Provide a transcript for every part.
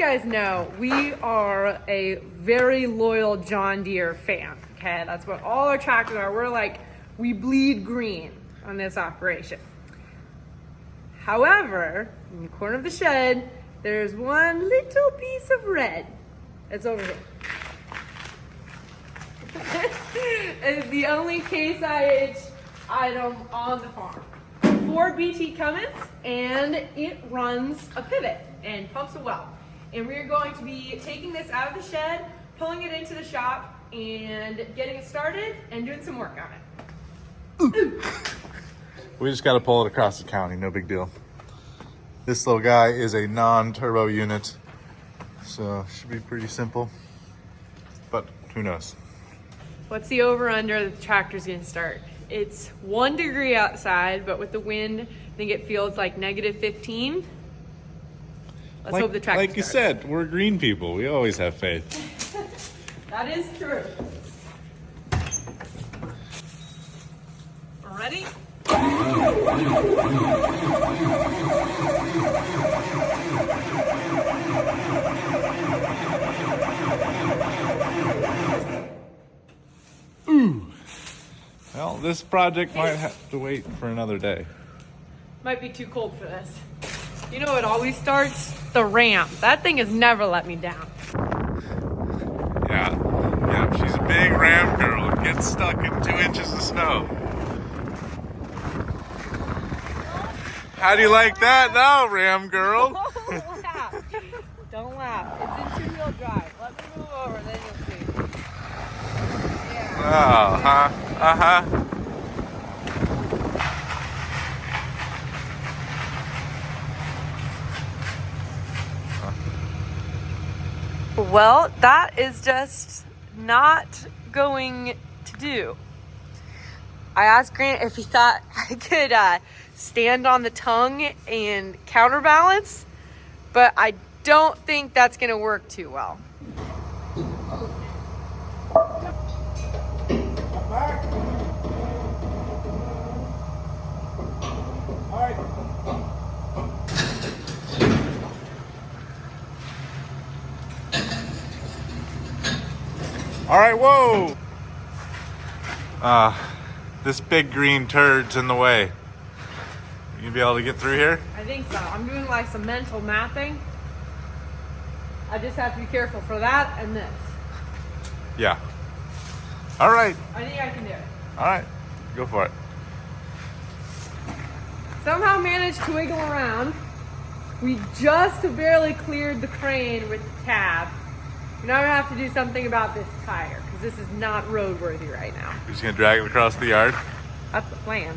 guys know, we are a very loyal John Deere fan, okay? That's what all our tractors are. We're like, we bleed green on this operation. However, in the corner of the shed, there's one little piece of red. It's over here. It's the only Case IH item on the farm. 4 BT Cummins, and it runs a pivot and pumps a well. And we're going to be taking this out of the shed, pulling it into the shop, and getting it started and doing some work on it. Ooh. We just got to pull it across the county, no big deal. This little guy is a non-turbo unit, so should be pretty simple, but who knows. What's the over-under the tractor's gonna start? It's 1 degree outside, but with the wind, I think it feels like -15. Let's hope the tractor Like you starts. said, we're green people. We always have faith. That is true. Ready? Ooh. Well, this project might have to wait for another day. Might be too cold for this. You know, it always starts the ramp. That thing has never let me down. Yeah, she's a big ram girl. Gets stuck in 2 inches of snow. How do you like that now, ram girl? Don't laugh. Don't laugh. It's in 2-wheel drive. Let me move over, then you'll see. Yeah. Well, that is just not going to do. I asked Grant if he thought I could stand on the tongue and counterbalance, but I don't think that's going to work too well. All right, whoa! This big green turd's in the way. You be able to get through here? I think so. I'm doing like some mental mapping. I just have to be careful for that and this. Yeah. All right. I think I can do it. All right, go for it. Somehow managed to wiggle around. We just barely cleared the crane with the cab. Now we have to do something about this tire, because this is not roadworthy right now. You're just gonna drag it across the yard? That's the plan.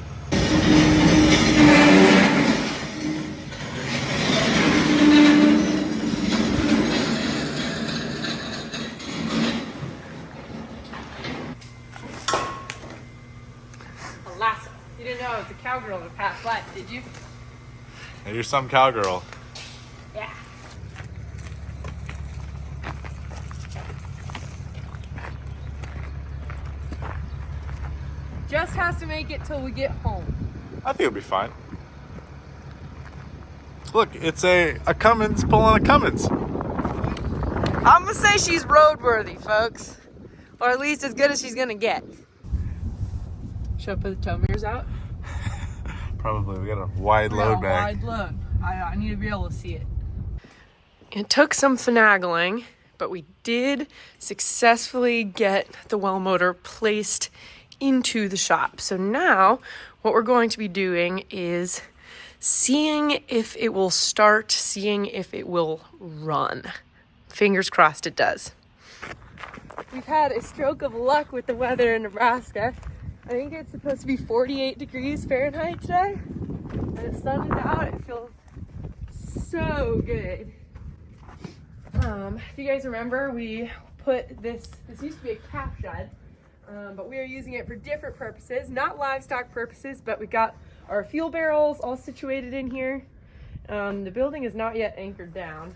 A lasso. You didn't know it was a cowgirl in a past life, did you? Hey, you're some cowgirl. Yeah. Just has to make it till we get home. I think it'll be fine. Look, it's a Cummins pulling a Cummins. I'm gonna say she's roadworthy, folks. Or at least as good as she's gonna get. Should I put the tow mirrors out? Probably, we got a wide load bag. Wide load. I need to be able to see it. It took some finagling, but we did successfully get the well motor placed into the shop. So now what we're going to be doing is seeing if it will start, seeing if it will run. Fingers crossed it does. We've had a stroke of luck with the weather in Nebraska. I think it's supposed to be 48 degrees Fahrenheit today. And the sun is out. It feels so good. If you guys remember, we put this used to be a calf shed, but we are using it for different purposes, not livestock purposes, but we got our fuel barrels all situated in here. The building is not yet anchored down.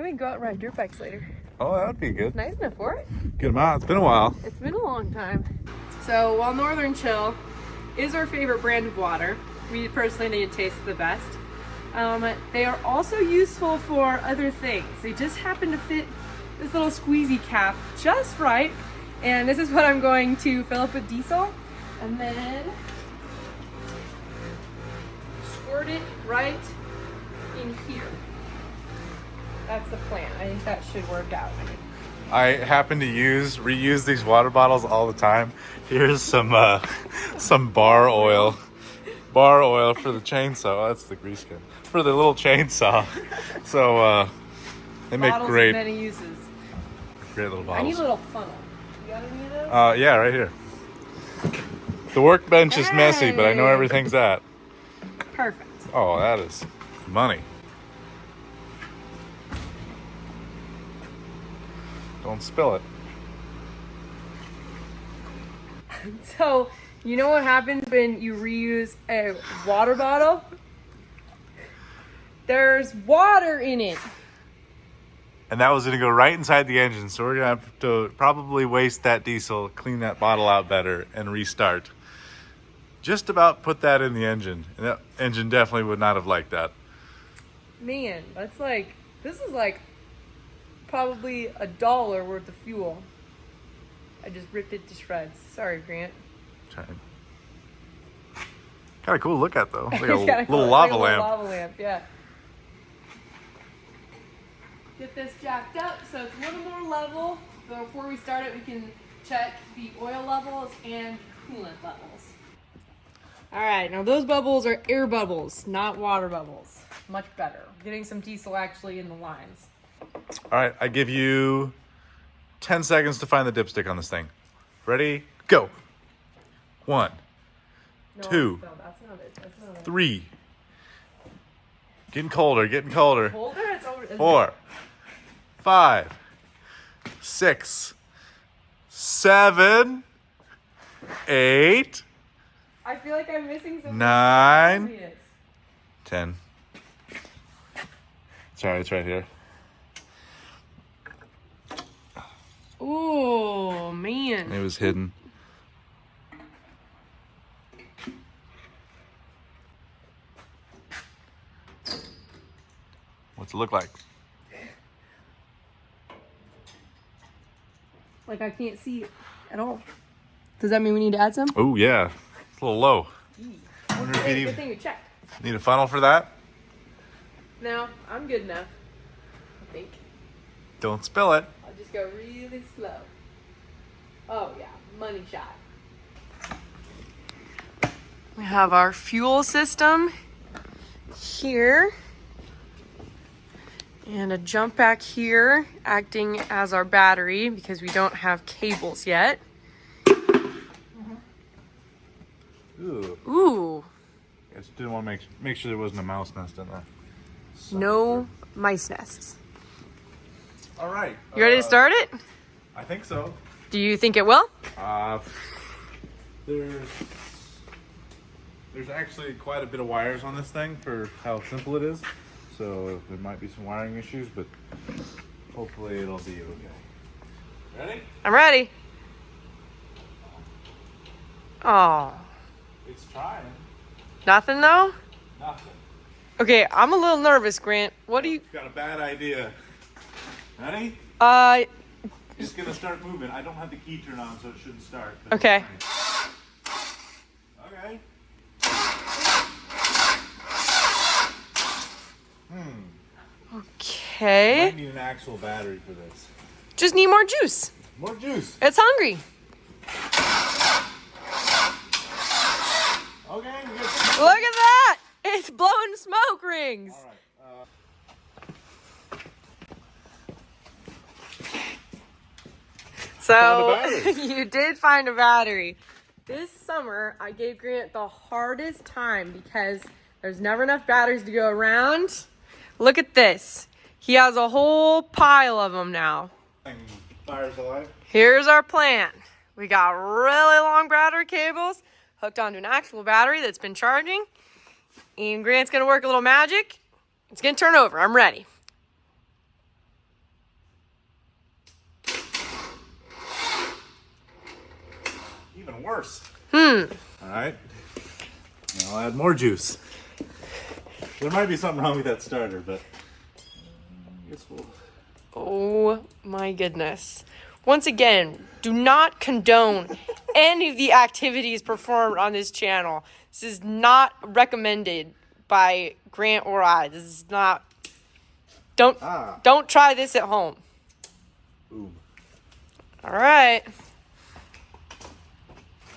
Maybe we can go out and ride dirt bikes later. Oh, that would be good. Nice enough for it. Get them out. It's been a while. It's been a long time. So while Northern Chill is our favorite brand of water, we personally think it tastes the best. They are also useful for other things. They just happen to fit this little squeezy cap just right. And this is what I'm going to fill up with diesel and then squirt it right in here. That's the plan. I think that should work out. I happen to reuse these water bottles all the time. Here's some bar oil. Bar oil for the chainsaw. Oh, that's the grease gun. For the little chainsaw. So they make Bottles great, many uses. great little I need bottles. a little funnel. You got any of those? Yeah, right here. The workbench is messy, but I know everything's at. Perfect. Oh, that is money. Don't spill it. So, you know what happens when you reuse a water bottle? There's water in it. And that was going to go right inside the engine, so we're going to have to probably waste that diesel, clean that bottle out better, and restart. Just about put that in the engine. And that engine definitely would not have liked that. Man, this is like probably $1 worth of fuel. I just ripped it to shreds. Sorry, Grant. Kind of cool to look at, though. Like a It's kinda little cool. It's lava like a lamp. little lava lamp, yeah. Get this jacked up so it's a little more level. But before we start it, we can check the oil levels and coolant levels. All right, now those bubbles are air bubbles, not water bubbles. Much better. Getting some diesel actually in the lines. All right, I give you 10 seconds to find the dipstick on this thing. Ready? Go. 1, No, 2, no, that's not it. That's not it. 3. Getting colder, getting colder. Colder? It's over. 4, 5, 6, 7, 8, I feel like I'm missing something. 9, obvious. 10. Sorry, it's right here. Oh, man. It was hidden. What's it look like? Like I can't see it at all. Does that mean we need to add some? Oh, yeah. It's a little low. Wonder if Hey, you good thing you checked. need a funnel for that? No, I'm good enough. I think. Don't spill it. I'll just go really slow. Oh yeah, money shot. We have our fuel system here. And a jump back here acting as our battery because we don't have cables yet. Ooh. Ooh, I just didn't want to make sure there wasn't a mouse nest in there. no mice nests. All right. You ready to start it? I think so. Do you think it will? There's actually quite a bit of wires on this thing for how simple it is. So there might be some wiring issues, but hopefully it'll be okay. Ready? I'm ready. Oh, It's trying. nothing though? Nothing. Okay, I'm a little nervous, Grant. What do you... Got a bad idea. Ready? It's gonna start moving. I don't have the key turned on, so it shouldn't start. but Okay. it's trying. Okay. Okay. Might need an actual battery for this. Just need more juice. More juice. It's hungry. Okay, we good. Look at that! It's blowing smoke rings. All right. So, Found a battery. you did find a battery. This summer, I gave Grant the hardest time because there's never enough batteries to go around. Look at this. He has a whole pile of them now. Fire's alive. Here's our plan. We got really long battery cables hooked onto an actual battery that's been charging. And Grant's gonna work a little magic. It's gonna turn over. I'm ready. even worse. All right. Now I'll add more juice. There might be something wrong with that starter, but I guess we'll... Oh my goodness. Once again, do not condone any of the activities performed on this channel. This is not recommended by Grant or I. This is not... Don't try this at home. Boom. All right.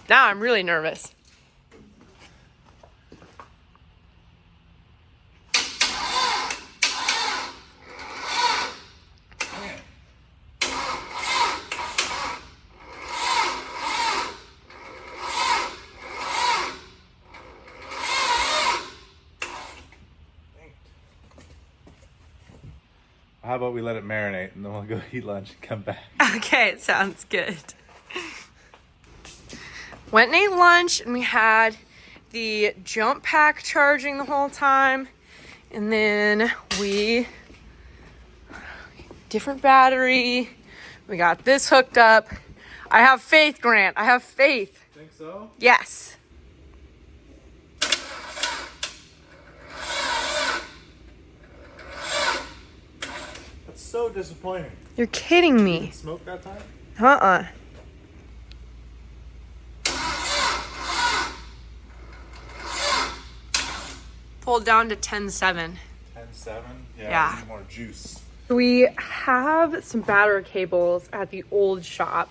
Now I'm really nervous. How about we let it marinate and then we'll go eat lunch and come back. Okay, sounds good. Went and ate lunch and we had the jump pack charging the whole time. And then different battery. We got this hooked up. I have faith, Grant. I have faith. Think so? Yes. So disappointing. You're kidding me. Didn't smoke that time? Pulled down to 10.7. 10.7? Yeah. We need more juice. We have some battery cables at the old shop,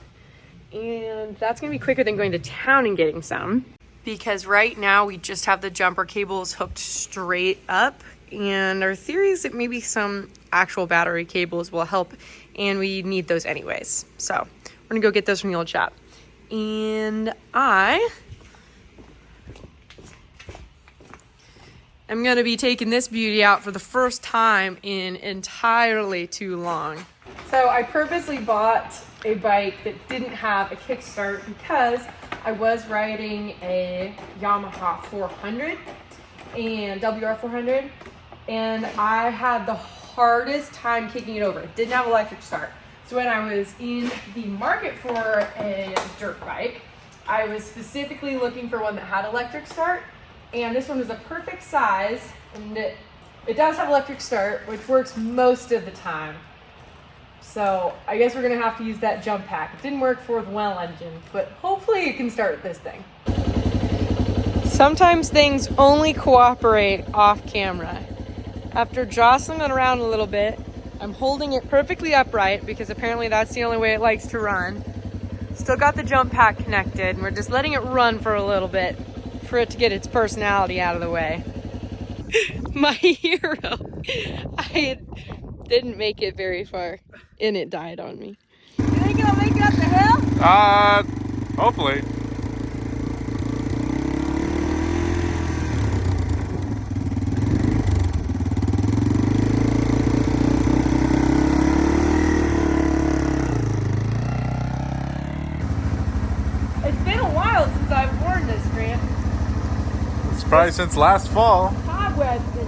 and that's gonna be quicker than going to town and getting some, because right now we just have the jumper cables hooked straight up, and our theory is that maybe some actual battery cables will help, and we need those anyways. So we're gonna go get those from the old shop. And I'm gonna be taking this beauty out for the first time in entirely too long. So I purposely bought a bike that didn't have a kickstart because I was riding a Yamaha 400 and WR 400, and I had the hardest time kicking it over. It didn't have electric start. So when I was in the market for a dirt bike, I was specifically looking for one that had electric start, and this one was a perfect size, and it does have electric start, which works most of the time. So I guess we're gonna have to use that jump pack. It didn't work for the well engine, but hopefully it can start this thing. Sometimes things only cooperate off camera. After jostling it around a little bit, I'm holding it perfectly upright because apparently that's the only way it likes to run. Still got the jump pack connected, and we're just letting it run for a little bit for it to get its personality out of the way. My hero. I didn't make it very far, and it died on me. You think it'll make it up the hill? Hopefully. It's been a while since I've worn this, Grant. It's probably since last fall. Cobwebs and...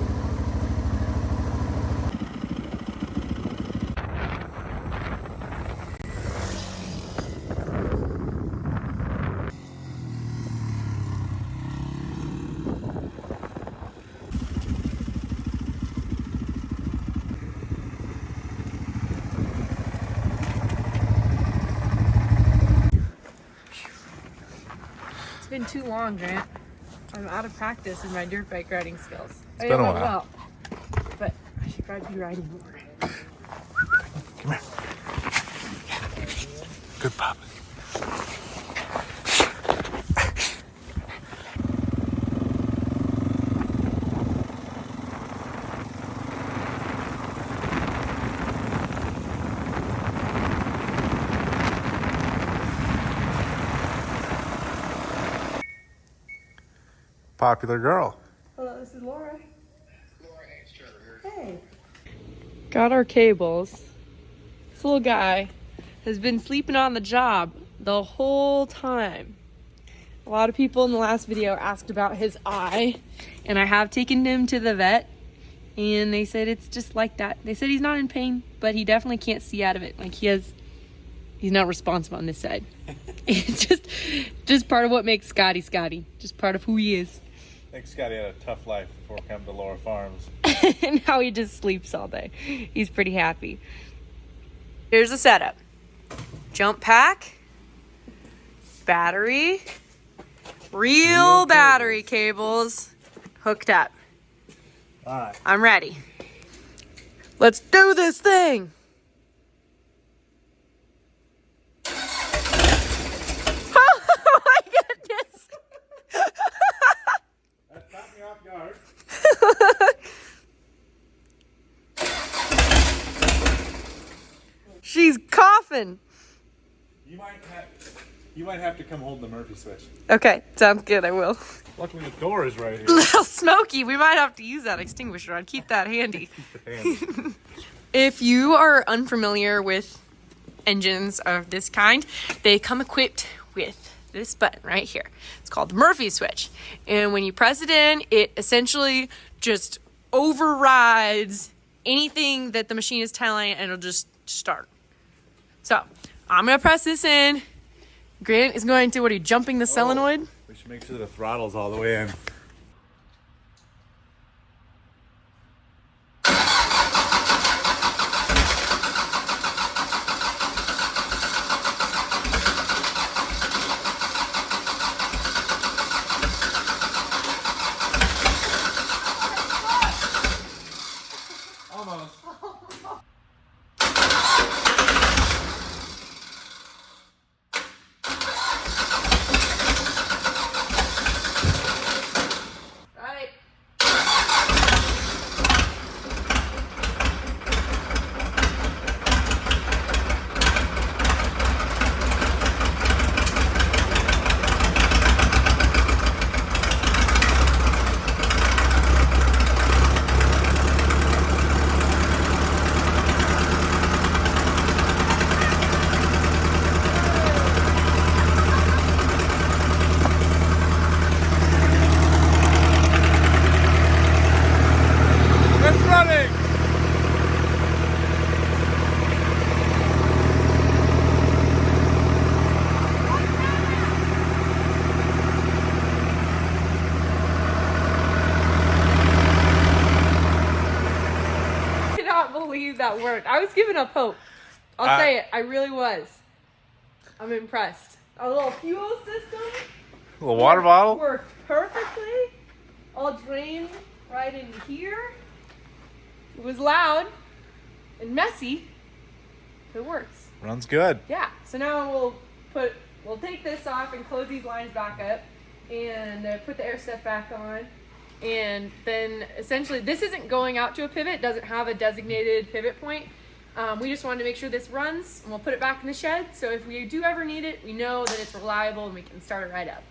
It's been too long, Grant. I'm out of practice in my dirt bike riding skills. It's been a while. Well, but I should probably be riding more. Come here. Good pup. Popular girl. Hello, this is Laura. Hey. Got our cables. This little guy has been sleeping on the job the whole time. A lot of people in the last video asked about his eye, and I have taken him to the vet, and they said it's just like that. They said he's not in pain, but he definitely can't see out of it. Like, he has He's not responsive on this side. It's just part of what makes Scotty Scotty. Just part of who he is. I think Scotty had a tough life before coming to Laura Farms. And now he just sleeps all day. He's pretty happy. Here's the setup. Jump pack. Battery. Real battery cables hooked up. All right. I'm ready. Let's do this thing. Oh my goodness. That caught me off guard. She's coughing. You might have to come hold the Murphy switch. Okay, sounds good. I will. Luckily the door is right here. Little smoky. We might have to use that extinguisher. I'd keep that handy. If you are unfamiliar with engines of this kind, they come equipped with this button right here. It's called the Murphy switch. And when you press it in, it essentially just overrides anything that the machine is telling, and it'll just start. So I'm going to press this in. Grant is going to, what are you, jumping the solenoid? We should make sure the throttle's all the way in. Almost. Right. It's running! I cannot believe that worked. I was giving up hope. I'll say it. I really was. I'm impressed. Our little fuel system A little water bottle? worked perfectly. All drained right in here. It was loud and messy. It works. Runs good. Yeah. So now we'll take this off and close these lines back up and put the air stuff back on. And then essentially this isn't going out to a pivot. It doesn't have a designated pivot point. We just wanted to make sure this runs, and we'll put it back in the shed. So if we do ever need it, we know that it's reliable and we can start it right up.